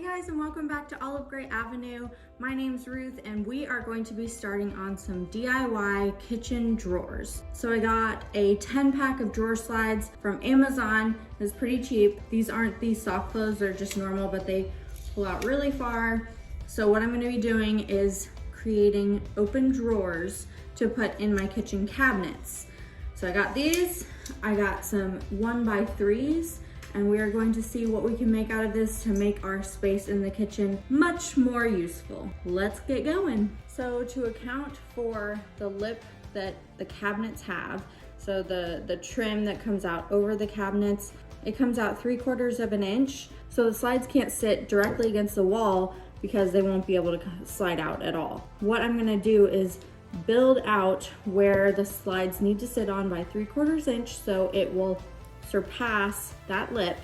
guys, and welcome back to Olive Gray Avenue. My name's Ruth and we are going to be starting on some DIY kitchen drawers. So I got a 10-pack of drawer slides from Amazon. It was pretty cheap. These aren't these soft close, they're just normal, but they pull out really far. So what I'm going to be doing is creating open drawers to put in my kitchen cabinets. So I got these, I got some 1x3s, and we are going to see what we can make out of this to make our space in the kitchen much more useful. Let's get going. So to account for the lip that the cabinets have, so the trim that comes out over the cabinets, it comes out 3/4 of an inch. So the slides can't sit directly against the wall because they won't be able to slide out at all. What I'm gonna do is build out where the slides need to sit on by 3/4 inch so it will surpass that lip.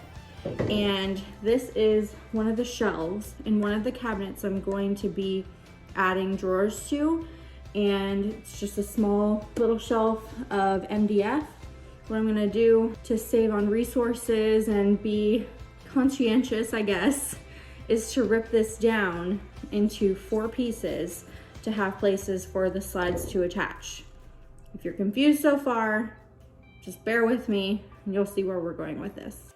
And this is one of the shelves in one of the cabinets I'm going to be adding drawers to, and it's just a small little shelf of MDF. What I'm gonna do to save on resources and be conscientious, I guess, is to rip this down into 4 pieces to have places for the slides to attach. If you're confused so far, just bear with me and you'll see where we're going with this.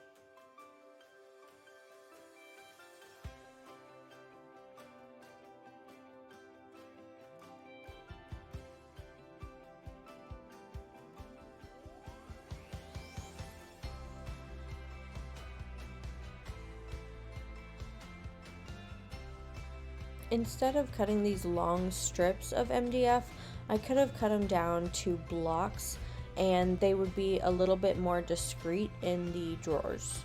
Instead of cutting these long strips of MDF, I could have cut them down to blocks and they would be a little bit more discreet in the drawers.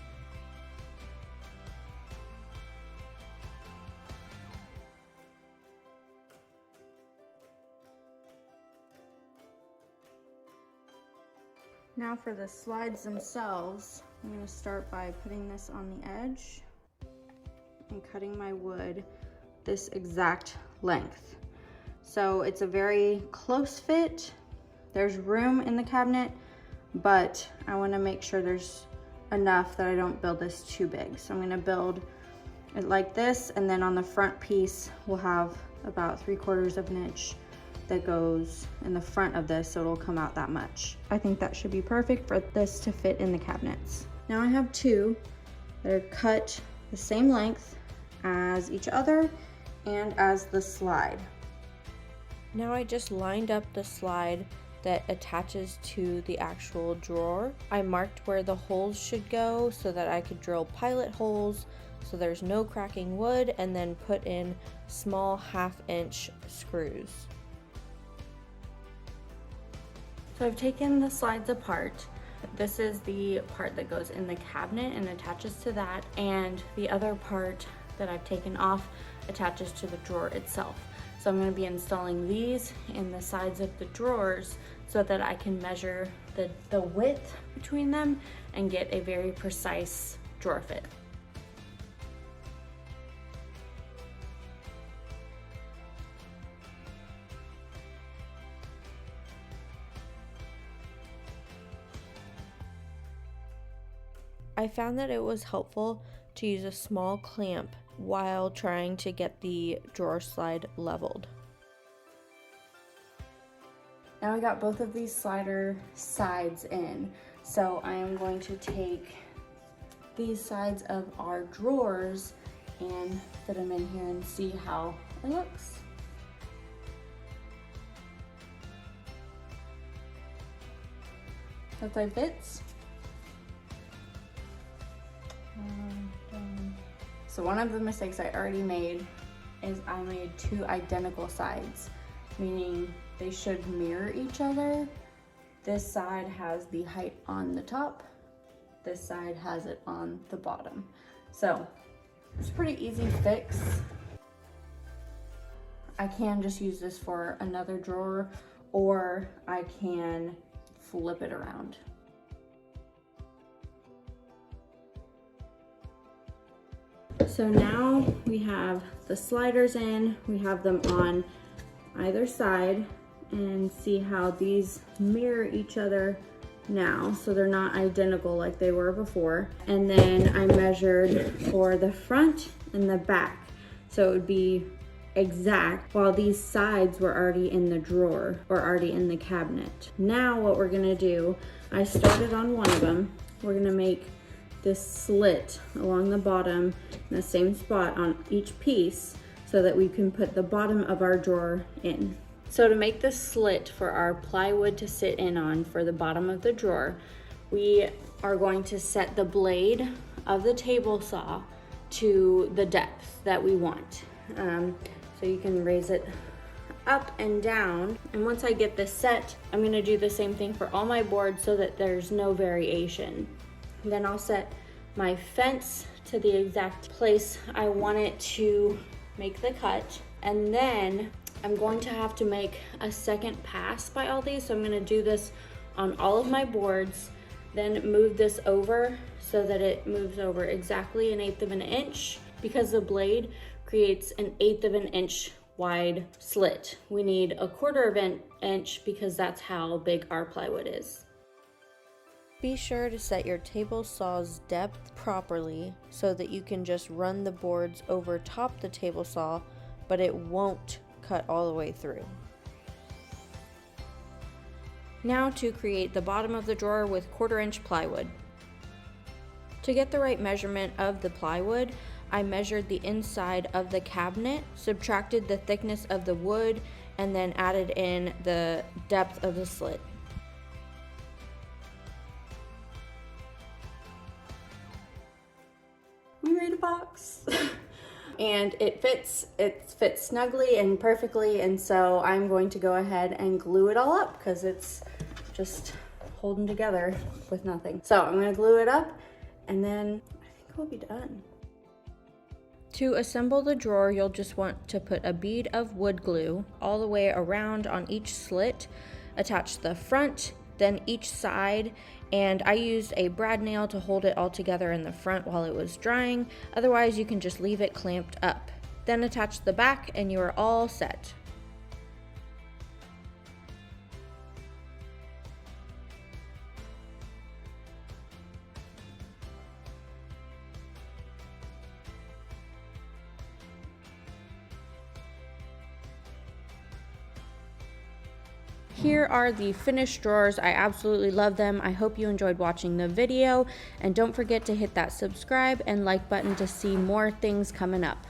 Now for the slides themselves, I'm going to start by putting this on the edge and cutting my wood this exact length. So it's a very close fit. There's room in the cabinet, but I want to make sure there's enough that I don't build this too big. So I'm going to build it like this, and then on the front piece we'll have about 3/4 of an inch that goes in the front of this, so it'll come out that much. I think that should be perfect for this to fit in the cabinets. Now I have 2 that are cut the same length as each other and as the slide. Now I just lined up the slide that attaches to the actual drawer. I marked where the holes should go so that I could drill pilot holes so there's no cracking wood, and then put in small 1/2-inch screws. So I've taken the slides apart. This is the part that goes in the cabinet and attaches to that, and the other part that I've taken off attaches to the drawer itself. So I'm going to be installing these in the sides of the drawers so that I can measure the width between them and get a very precise drawer fit. I found that it was helpful to use a small clamp while trying to get the drawer slide leveled. Now I got both of these slider sides in, so I am going to take these sides of our drawers and fit them in here and see how it looks. That's how it fits. So one of the mistakes I already made is I made 2 identical sides, meaning they should mirror each other. This side has the height on the top, this side has it on the bottom. So it's a pretty easy fix. I can just use this for another drawer, or I can flip it around. So now we have the sliders in, we have them on either side, and see how these mirror each other now, so they're not identical like they were before. And then I measured for the front and the back, so it would be exact, while these sides were already in the drawer or already in the cabinet. Now what we're gonna do, I started on one of them. We're gonna make this slit along the bottom in the same spot on each piece so that we can put the bottom of our drawer in. So to make this slit for our plywood to sit in on for the bottom of the drawer, we are going to set the blade of the table saw to the depth that we want. So you can raise it up and down. And once I get this set, I'm gonna do the same thing for all my boards so that there's no variation. Then I'll set my fence to the exact place I want it to make the cut. And then I'm going to have to make a second pass by all these. So I'm gonna do this on all of my boards, then move this over so that it moves over exactly 1/8 of an inch. Because the blade creates 1/8 of an inch wide slit, we need 1/4 of an inch because that's how big our plywood is. Be sure to set your table saw's depth properly so that you can just run the boards over top the table saw, but it won't cut all the way through. Now to create the bottom of the drawer with 1/4 inch plywood. To get the right measurement of the plywood, I measured the inside of the cabinet, subtracted the thickness of the wood, and then added in the depth of the slit. We made a box. And it fits snugly and perfectly, and so I'm going to go ahead and glue it all up because it's just holding together with nothing. So I'm gonna glue it up and then I think we'll be done. To assemble the drawer, you'll just want to put a bead of wood glue all the way around on each slit, attach the front, then each side, and I used a brad nail to hold it all together in the front while it was drying. Otherwise, you can just leave it clamped up. Then attach the back and you are all set. Here are the finished drawers. I absolutely love them. I hope you enjoyed watching the video, and don't forget to hit that subscribe and like button to see more things coming up.